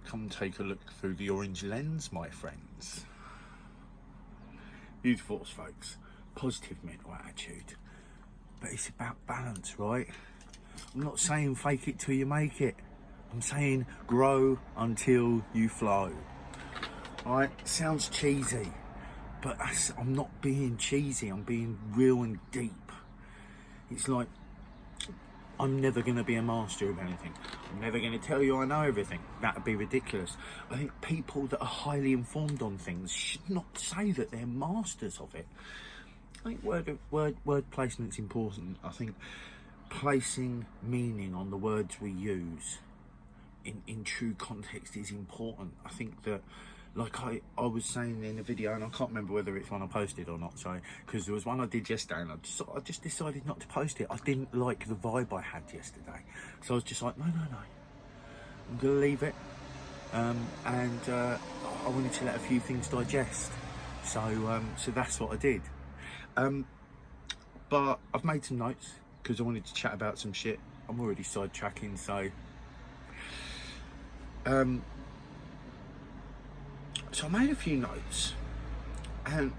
Come take a look through the orange lens, my friends. Beautiful, folks. Positive mental attitude. But it's about balance, right? I'm not saying fake it till you make it. I'm saying grow until you flow. Right? Sounds cheesy, but I'm not being cheesy. I'm being real and deep. It's like, I'm never going to be a master of anything. I'm never going to tell you I know everything. That would be ridiculous. I think people that are highly informed on things should not say that they're masters of it. I think word placement's important. I think placing meaning on the words we use in true context is important. I think that, like I was saying in a video, and I can't remember whether it's one I posted or not, sorry, because there was one I did yesterday and I just decided not to post it. I didn't like the vibe I had yesterday. So I was just like, no. I'm going to leave it. I wanted to let a few things digest. So that's what I did. But I've made some notes because I wanted to chat about some shit. I'm already sidetracking, so... So I made a few notes, and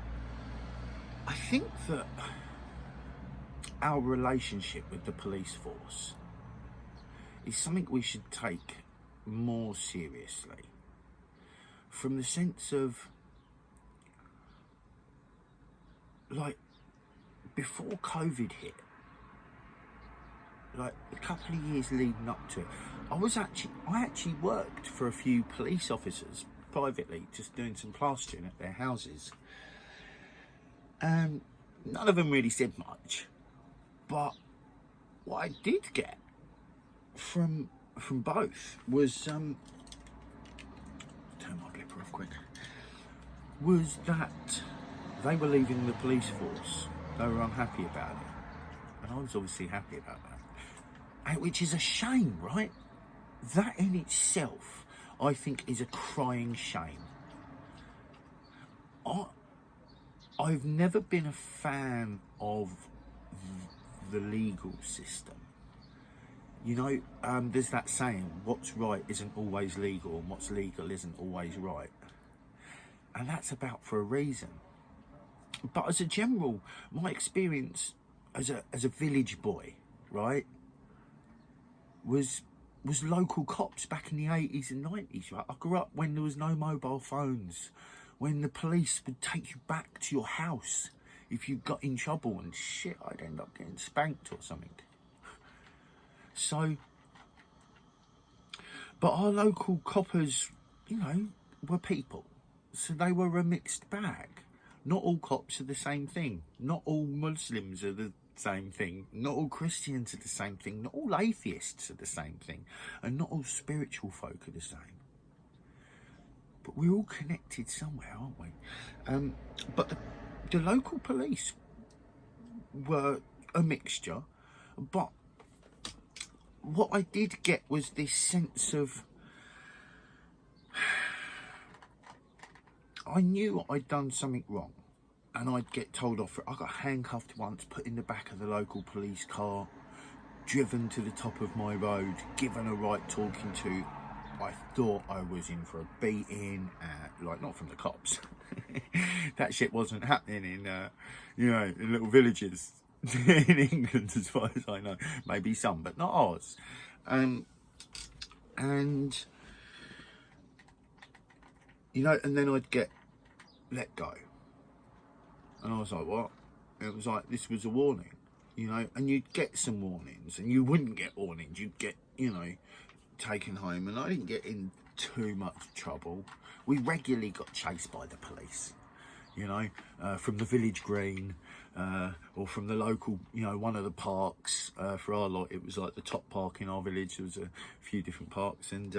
I think that our relationship with the police force is something we should take more seriously, from the sense of, like, before COVID hit, like a couple of years leading up to it, I actually worked for a few police officers privately, just doing some plastering at their houses, and none of them really said much. But what I did get from both was turn my blipper off quick, was that they were leaving the police force. They were unhappy about it, and I was obviously happy about that, and which is a shame, right? That in itself, I think, is a crying shame. I've never been a fan of the legal system. You know, there's that saying, what's right isn't always legal, and what's legal isn't always right. And that's about for a reason. But as a general, my experience as a village boy, right, was local cops back in the 80s and 90s, right? I grew up when there was no mobile phones, when the police would take you back to your house if you got in trouble, and shit, I'd end up getting spanked or something. So, but our local coppers, you know, were people. So they were a mixed bag. Not all cops are the same thing. Not all Muslims are the same thing. Not all Christians are the same thing. Not all atheists are the same thing. And not all spiritual folk are the same. But we're all connected somewhere, aren't we? But the local police were a mixture. But what I did get was this sense of... I knew I'd done something wrong, and I'd get told off for it. I got handcuffed once, put in the back of the local police car, driven to the top of my road, given a right talking to. I thought I was in for a beating, like, not from the cops. That shit wasn't happening in, you know, in little villages in England, as far as I know. Maybe some, but not ours. And you know, and then I'd get let go. And I was like, what? And it was like, this was a warning, you know, and you'd get some warnings, and you wouldn't get warnings. You'd get, you know, taken home, and I didn't get in too much trouble. We regularly got chased by the police, you know, from the village green, or from the local, you know, one of the parks. For our lot, it was like the top park in our village. There was a few different parks, and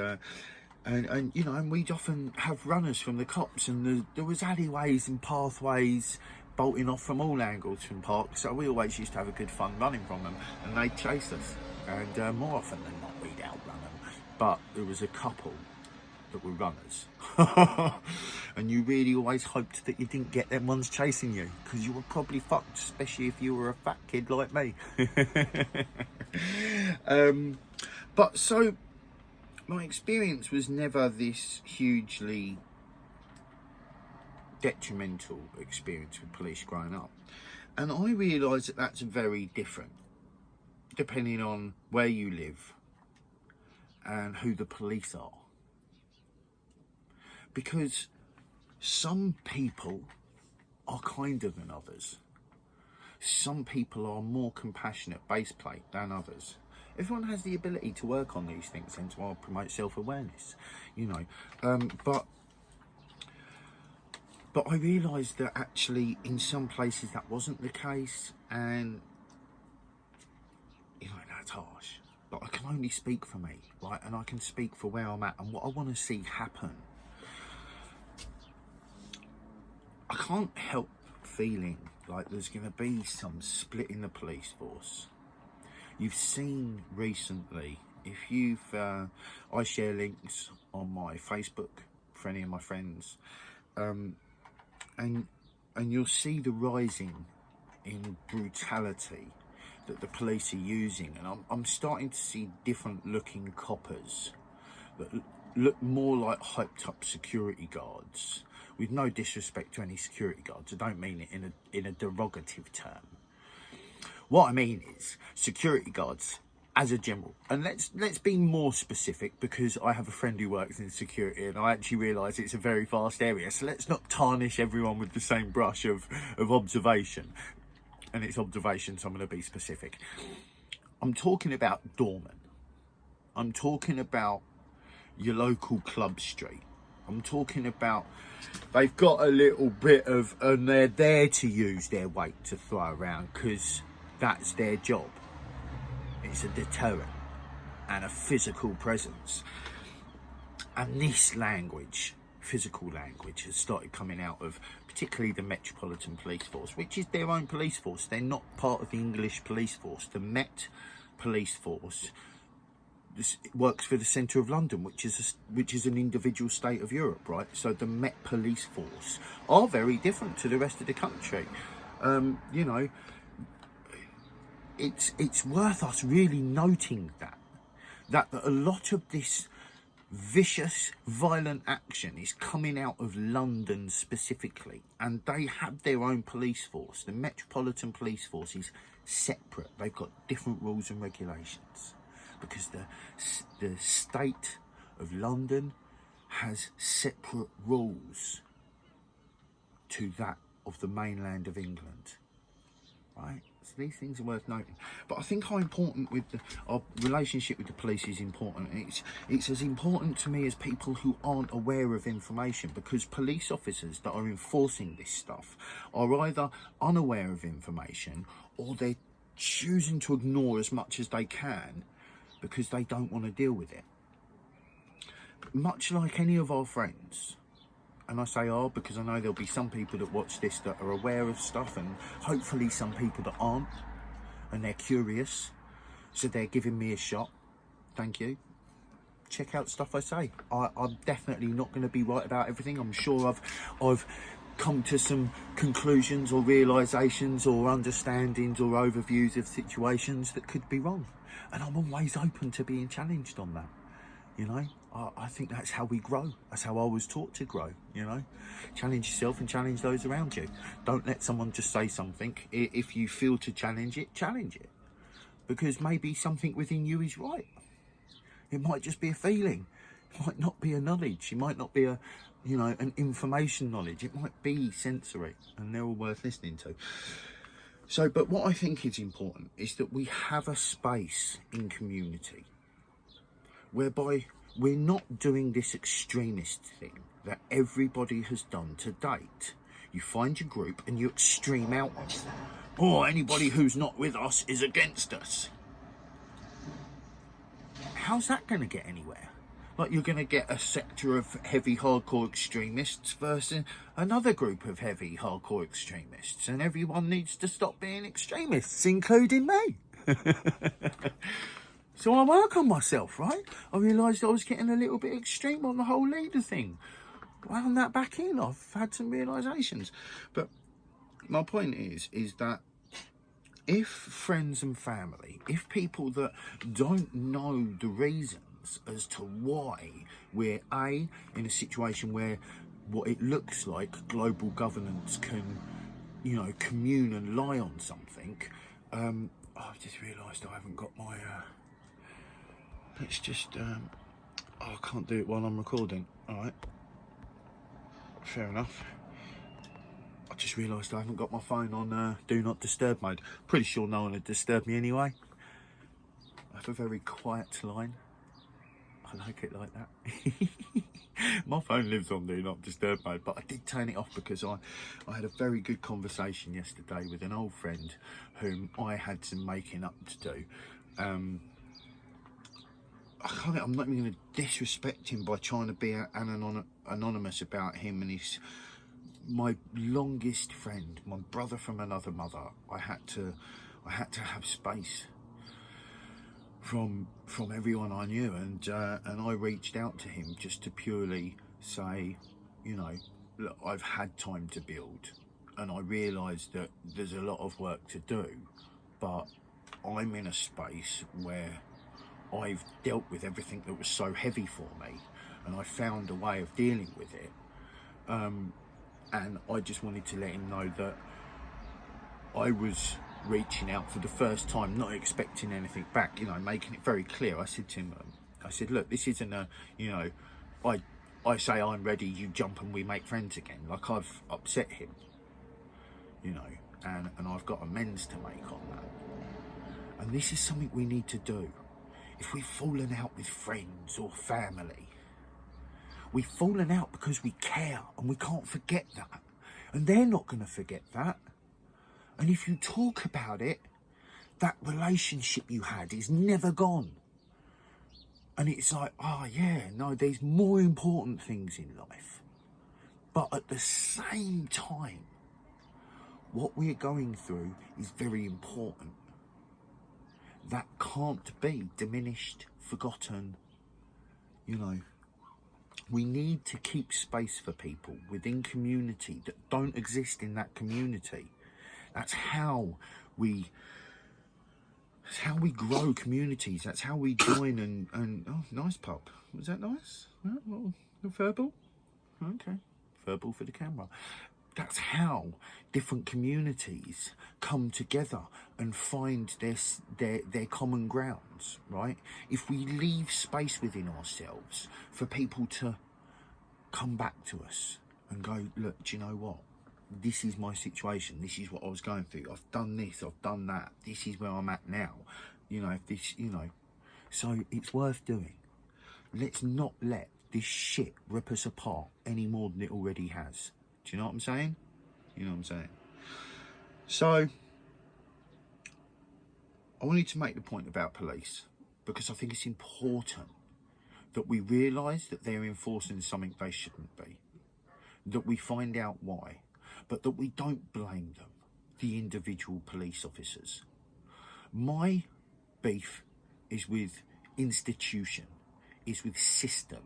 you know, and we'd often have runners from the cops, and there was alleyways and pathways bolting off from all angles from parks, so we always used to have a good fun running from them, and they'd chase us, and more often than not we'd outrun them. But there was a couple that were runners, and you really always hoped that you didn't get them ones chasing you, because you were probably fucked, especially if you were a fat kid like me. But so my experience was never this hugely detrimental experience with police growing up. And I realise that that's very different depending on where you live and who the police are. Because some people are kinder than others. Some people are more compassionate base plate than others. Everyone has the ability to work on these things and to promote self-awareness, you know. But I realised that actually in some places that wasn't the case, and you know, that's harsh. But I can only speak for me, right? And I can speak for where I'm at and what I want to see happen. I can't help feeling like there's going to be some split in the police force. You've seen recently, if you've, I share links on my Facebook for any of my friends, and you'll see the rising in brutality that the police are using, and I'm starting to see different looking coppers that look more like hyped up security guards. With no disrespect to any security guards, I don't mean it in a derogative term. What I mean is security guards as a general, and let's be more specific, because I have a friend who works in security and I actually realise it's a very vast area, so let's not tarnish everyone with the same brush of observation. And it's observation, so I'm going to be specific. I'm talking about doormen. I'm talking about your local club street. I'm talking about they've got a little bit of, and they're there to use their weight to throw around because that's their job. It's a deterrent and a physical presence. And this language, physical language, has started coming out of particularly the Metropolitan Police Force, which is their own police force. They're not part of the English police force. The Met Police Force works for the centre of London, which is an individual state of Europe, right? So the Met Police Force are very different to the rest of the country. You know, it's worth us really noting that a lot of this vicious, violent action is coming out of London specifically, and they have their own police force. The Metropolitan Police Force is separate. They've got different rules and regulations because the state of London has separate rules to that of the mainland of England, right? So these things are worth noting. But I think how important our relationship with the police is important. It's as important to me as people who aren't aware of information, because police officers that are enforcing this stuff are either unaware of information or they're choosing to ignore as much as they can because they don't want to deal with it. Much like any of our friends, and I say are because I know there'll be some people that watch this that are aware of stuff, and hopefully some people that aren't, and they're curious, so they're giving me a shot. Thank you. Check out stuff I say. I'm definitely not going to be right about everything. I'm sure I've come to some conclusions or realisations or understandings or overviews of situations that could be wrong, and I'm always open to being challenged on that. You know, I think that's how we grow. That's how I was taught to grow, you know. Challenge yourself and challenge those around you. Don't let someone just say something. If you feel to challenge it, challenge it. Because maybe something within you is right. It might just be a feeling. It might not be a knowledge. It might not be an information knowledge. It might be sensory, and they're all worth listening to. So, but what I think is important is that we have a space in community whereby we're not doing this extremist thing that everybody has done to date. You find your group and you extreme out on them. Or anybody who's not with us is against us. How's that going to get anywhere? Like, you're going to get a sector of heavy hardcore extremists versus another group of heavy hardcore extremists, and everyone needs to stop being extremists, including me. So I work on myself, right? I realised I was getting a little bit extreme on the whole leader thing. Wound that back in. I've had some realisations. But my point is that if friends and family, if people that don't know the reason evidence as to why we're in a situation where what it looks like global governance can, you know, commune and lie on something. I've just realised I haven't got my let's just I can't do it while I'm recording. All right, fair enough. I just realised I haven't got my phone on do not disturb mode. Pretty sure no one would disturb me anyway. I have a very quiet line. I like it like that. My phone lives on do not disturb mode, but I did turn it off because I had a very good conversation yesterday with an old friend whom I had some making up to do. I'm not even going to disrespect him by trying to be anonymous about him, and he's my longest friend, my brother from another mother. I had to have space from everyone I knew, and I reached out to him just to purely say, you know, look, I've had time to build, and I realised that there's a lot of work to do, but I'm in a space where I've dealt with everything that was so heavy for me, and I found a way of dealing with it, and I just wanted to let him know that I was reaching out for the first time, not expecting anything back, you know, making it very clear. I said to him, I said, look, this isn't a, you know, I say I'm ready, you jump and we make friends again. Like, I've upset him, you know, and I've got amends to make on that. And this is something we need to do. If we've fallen out with friends or family, we've fallen out because we care, and we can't forget that. And they're not going to forget that. And if you talk about it, that relationship you had is never gone. And it's like, oh yeah, no, there's more important things in life. But at the same time, what we're going through is very important. That can't be diminished, forgotten, you know. We need to keep space for people within community that don't exist in that community. That's how we grow communities. That's how we join and oh, nice pub. Was that nice? Oh, little verbal? Okay. Verbal for the camera. That's how different communities come together and find their common grounds, right? If we leave space within ourselves for people to come back to us and go, look, do you know what? This is my situation. This is what I was going through. I've done this. I've done that. This is where I'm at now. You know, this, you know. So it's worth doing. Let's not let this shit rip us apart any more than it already has. Do you know what I'm saying? You know what I'm saying? So, I wanted to make the point about police because I think it's important that we realise that they're enforcing something they shouldn't be. That we find out why. But that we don't blame them, the individual police officers. My beef is with institution, is with system,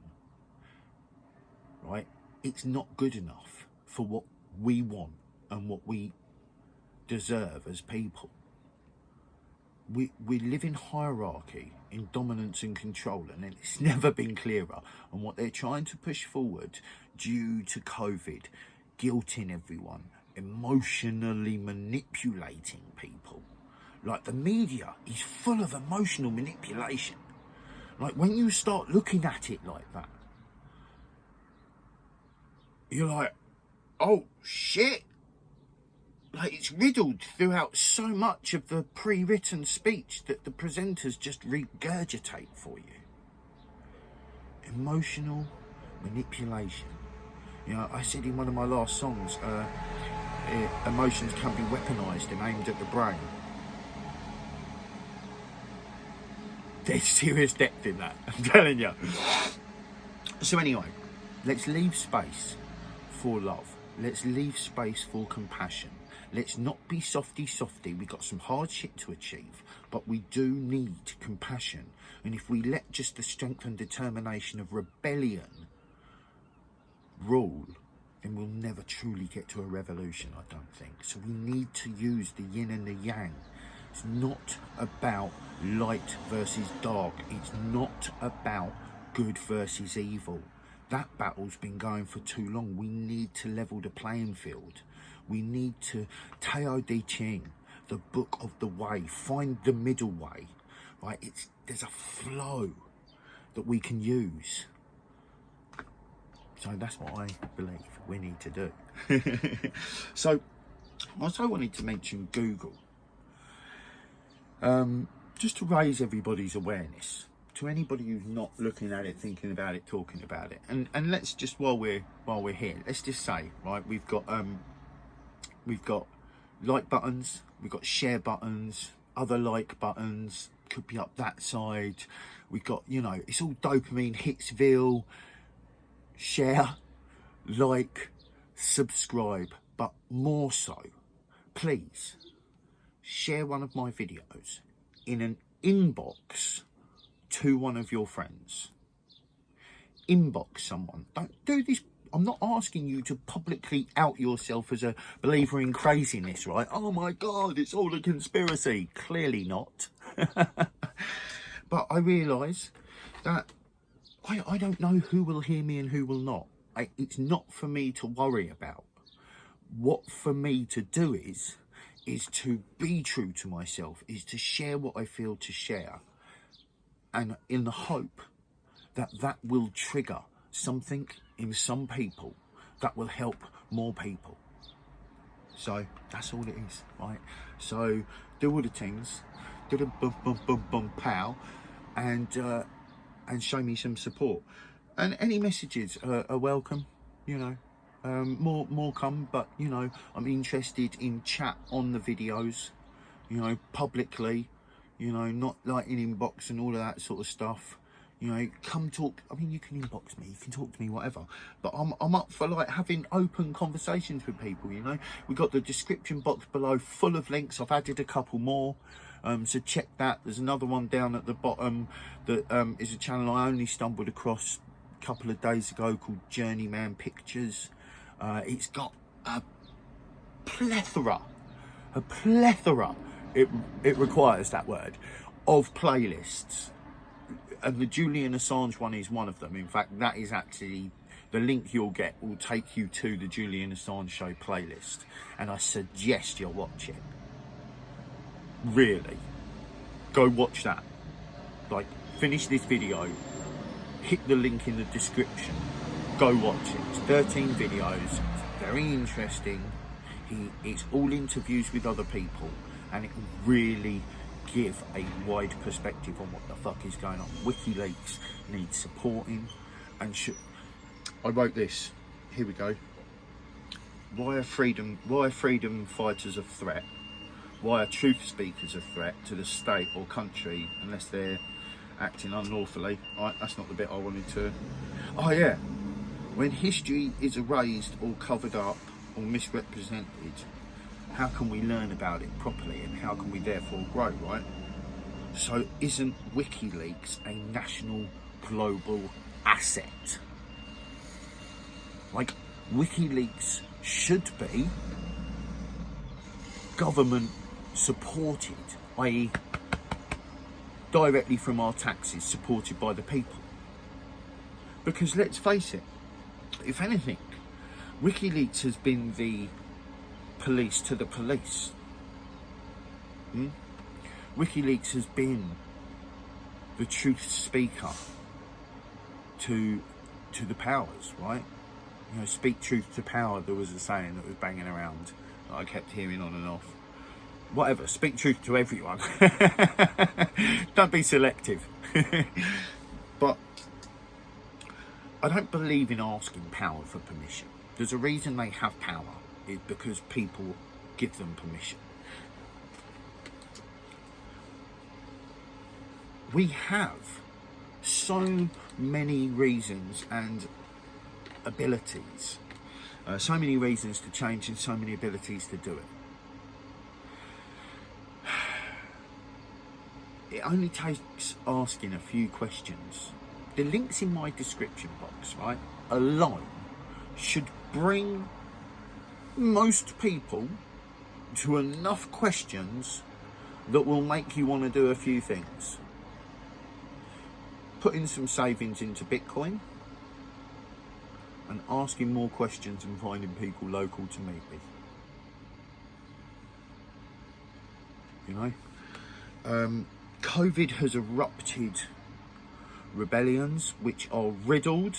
right? It's not good enough for what we want and what we deserve as people. We live in hierarchy, in dominance and control, and it's never been clearer. And what they're trying to push forward due to COVID, guilting everyone, emotionally manipulating people. Like, the media is full of emotional manipulation. Like, when you start looking at it like that, you're like, oh shit. Like, it's riddled throughout so much of the pre-written speech that the presenters just regurgitate for you. Emotional manipulation. You know, I said in one of my last songs, emotions can be weaponised and aimed at the brain. There's serious depth in that, I'm telling you. So anyway, let's leave space for love. Let's leave space for compassion. Let's not be softy. We've got some hard shit to achieve, but we do need compassion. And if we let just the strength and determination of rebellion rule, then we'll never truly get to a revolution, I don't think. So we need to use the yin and the yang It's not about light versus dark. It's not about good versus evil. That battle's been going for too long. We need to level the playing field. We need to Tao Te Ching, the book of the way, find the middle way, right? There's a flow that we can use. So that's what I believe we need to do. So I also wanted to mention Google, just to raise everybody's awareness, to anybody who's not looking at it, thinking about it, talking about it. And let's just, while we're here, let's just say, right, we've got like buttons, we've got share buttons, other like buttons, could be up that side. We've got, you know, it's all dopamine hitsville. Share, like, subscribe, but more so, please share one of my videos in an inbox to one of your friends. Inbox someone. Don't do this. I'm not asking you to publicly out yourself as a believer in craziness, right? Oh my God, it's all a conspiracy. Clearly not. But I realise that I don't know who will hear me and who will not. It's not for me to worry about. What for me to do is to be true to myself, is to share what I feel to share. And in the hope that that will trigger something in some people that will help more people. So that's all it is, right? So do all the things, do the bum bum bum bum pow, and show me some support. And any messages are welcome, you know. More come, but you know, I'm interested in chat on the videos, you know, publicly, you know, not like in inbox and all of that sort of stuff. You know, come talk. I mean, you can inbox me, you can talk to me, whatever. But I'm up for like having open conversations with people. You know, we got the description box below full of links. I've added a couple more, so check that. There's another one down at the bottom that is a channel I only stumbled across a couple of days ago called Journeyman Pictures. It's got a plethora. It requires that word, of playlists. And the Julian Assange one is one of them. In fact, that is actually, the link you'll get will take you to the Julian Assange show playlist. And I suggest you watch it. Really. Go watch that. Like, finish this video, hit the link in the description, go watch it. It's 13 videos, it's very interesting. It's all interviews with other people, and it really give a wide perspective on what the fuck is going on. WikiLeaks needs supporting, and I wrote this. Here we go. Why are freedom fighters a threat? Why are truth speakers a threat to the state or country unless they're acting unlawfully? Right, that's not the bit I wanted to. Oh yeah. When history is erased or covered up or misrepresented, how can we learn about it properly, and how can we therefore grow, right? So isn't WikiLeaks a national global asset? Like, WikiLeaks should be government supported, i.e. directly from our taxes, supported by the people. Because let's face it, if anything, WikiLeaks has been the police to the police. WikiLeaks has been the truth speaker to the powers, right? You know, speak truth to power, there was a saying that was banging around that I kept hearing on and off. Whatever, speak truth to everyone. Don't be selective. But I don't believe in asking power for permission. There's a reason they have power. Is because people give them permission. We have so many reasons and abilities, so many reasons to change and so many abilities to do it. It only takes asking a few questions. The links in my description box, right, alone should bring most people to enough questions that will make you want to do a few things. Putting some savings into Bitcoin and asking more questions and finding people local to meet with. You know, COVID has erupted rebellions which are riddled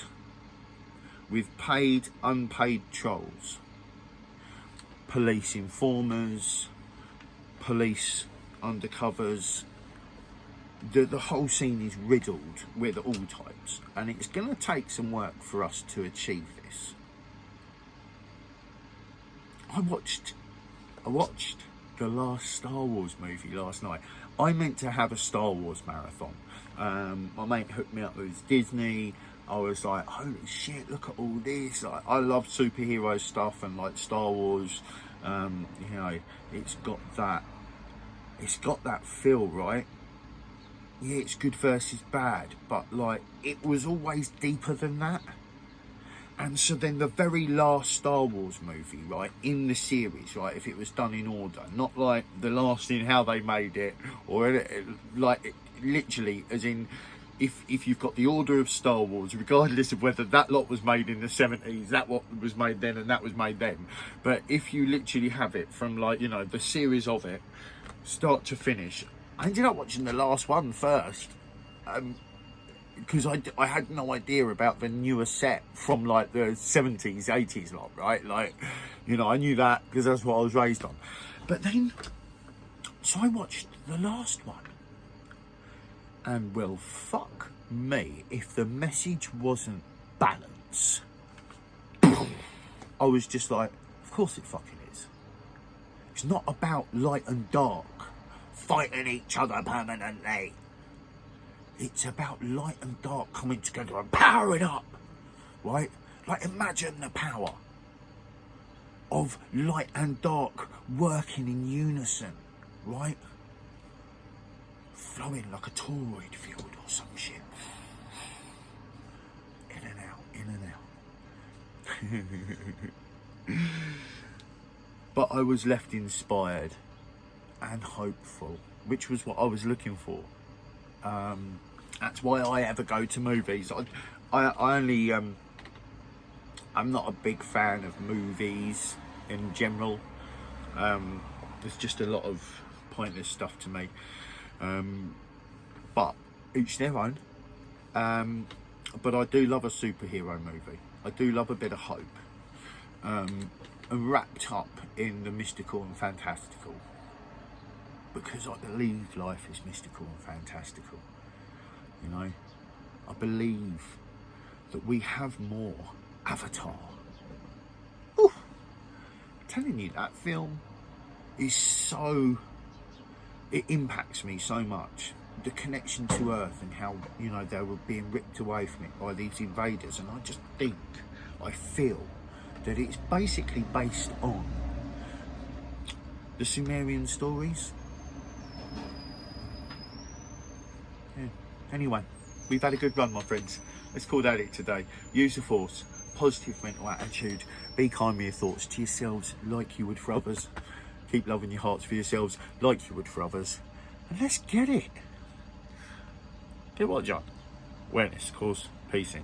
with paid, unpaid trolls, police informers, police undercovers. The whole scene is riddled with all types, and it's going to take some work for us to achieve this. I watched the last Star Wars movie last night. I meant to have a Star Wars marathon. My mate hooked me up with Disney. I was like, holy shit, look at all this. Like, I love superhero stuff, and like Star Wars, you know, it's got that feel, right? Yeah, it's good versus bad, but like it was always deeper than that. And so then the very last Star Wars movie, right, in the series, right, if it was done in order, not like the last in how they made it, or like literally as in if you've got the order of Star Wars, regardless of whether that lot was made in the 70s, that what was made then and that was made then, but if you literally have it from like, you know, the series of it, start to finish. I ended up watching the last one first, because I had no idea about the newer set from like the 70s, 80s lot, right? Like, you know, I knew that because that's what I was raised on. But then, so I watched the last one, and well, fuck me if the message wasn't balance. I was just like, of course it fucking is. It's not about light and dark fighting each other permanently. It's about light and dark coming together and powering up, right? Like, imagine the power of light and dark working in unison, right? Flowing like a toroid field or some shit. In and out, in and out. But I was left inspired and hopeful, which was what I was looking for. That's why I ever go to movies. I only I'm not a big fan of movies in general. There's just a lot of pointless stuff to me. But each their own. But I do love a superhero movie. I do love a bit of hope. And wrapped up in the mystical and fantastical. Because I believe life is mystical and fantastical. You know, I believe that we have more Avatar. Ooh, I'm telling you, that film is so, it impacts me so much. The connection to Earth and how, you know, they were being ripped away from it by these invaders. And I just think, I feel that it's basically based on the Sumerian stories. Yeah. Anyway, we've had a good run, my friends. Let's call that it today. Use the force, positive mental attitude, be kind with your thoughts to yourselves like you would for others. Keep loving your hearts for yourselves like you would for others. And let's get it. Get what, John? Awareness, of course. Peace in.